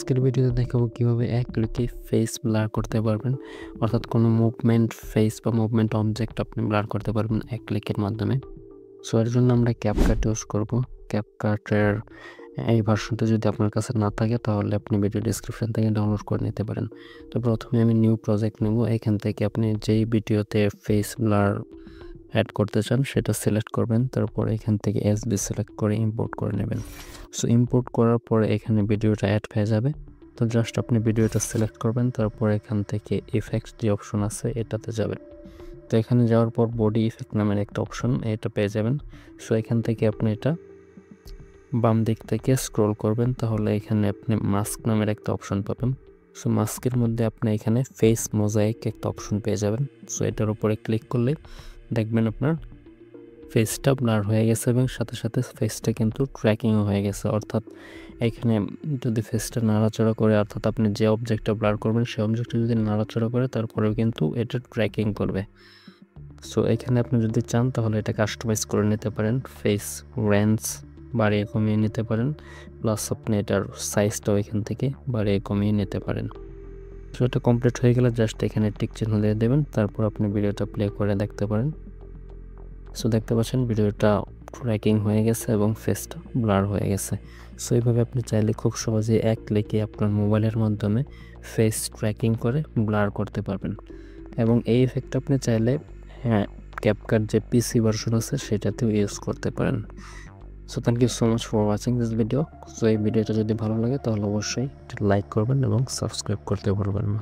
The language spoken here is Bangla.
আজকের ভিডিওতে দেখাবো কিভাবে এক ক্লিকে ফেস ব্লার করতে পারবেন, অর্থাৎ কোনো মুভমেন্ট ফেস বা মুভমেন্ট অবজেক্ট আপনি ব্লার করতে পারবেন এক ক্লিকের মাধ্যমে। সো এর জন্য আমরা ক্যাপকাট ইউজ করব। ক্যাপকাটের এই ভার্সনটা যদি আপনার কাছে না থাকে তাহলে আপনি ভিডিও ডেসক্রিপশন থেকে ডাউনলোড করে নিতে পারেন। তো প্রথমে আমি নিউ প্রজেক্ট নেব। এখান থেকে আপনি যেই ভিডিওতে ফেস ব্লার অ্যাড করতে চান সেটা সিলেক্ট করবেন, তারপর এখান থেকে এসবি সিলেক্ট করে ইম্পোর্ট করে নেবেন। সো ইম্পোর্ট করার পরে এখানে ভিডিওটা অ্যাড হয়ে যাবে। তো জাস্ট আপনি ভিডিওটা সিলেক্ট করবেন, তারপর এখান থেকে ইফেক্টস যে অপশন আছে এটাতে যাবেন। তো এখানে যাওয়ার পর বডি ইফেক্ট নামের একটা অপশন এটা পেয়ে যাবেন। সো এখান থেকে আপনি এটা বাম দিক থেকে স্ক্রল করবেন, তাহলে এখানে আপনি মাস্ক নামের একটা অপশন পাবেন। সো মাস্কের মধ্যে আপনি এখানে ফেস মোজাইক একটা অপশন পেয়ে যাবেন। সো এটার উপরে ক্লিক করলে দেখবেন আপনার ফেসটা ব্লার হয়ে গেছে এবং সাথে সাথে ফেসটা কিন্তু ট্র্যাকিংও হয়ে গেছে। অর্থাৎ এখানে যদি ফেসটা নাড়াচাড়া করে, অর্থাৎ আপনি যে অবজেক্টটা ব্লার করবেন সেই অবজেক্টটা যদি নাড়াচাড়া করে তারপরেও কিন্তু এটা ট্র্যাকিং করবে। সো এখানে আপনি যদি চান তাহলে এটা কাস্টমাইজ করে নিতে পারেন, ফেস রেঞ্জ বাড়িয়ে কমিয়ে নিতে পারেন, প্লাস আপনি এটার সাইজটাও এখান থেকে বাড়িয়ে কমিয়ে নিতে পারেন। সো এটা কমপ্লিট হয়ে গেলে জাস্ট এখানে টিক চিহ্ন দিয়ে দেবেন, তারপর আপনি ভিডিওটা প্লে করে দেখতে পারেন। সো দেখতে পাচ্ছেন ভিডিওটা ট্র্যাকিং হয়ে গেছে এবং ফেসটা ব্লার হয়ে গেছে। সো এইভাবে আপনি চাইলে খুব সহজে এক ক্লিকে আপনার মোবাইলের মাধ্যমে ফেস ট্র্যাকিং করে ব্লার করতে পারবেন। এবং এই ইফেক্টটা আপনি চাইলে ক্যাপকাট যে পিসি ভার্সন আছে সেটাতেও ইউজ করতে পারেন। So thank you so much for watching this video. So এই ভিডিওটা যদি ভালো লাগে তাহলে অবশ্যই লাইক করবেন এবং সাবস্ক্রাইব করতে ভুলবেন না।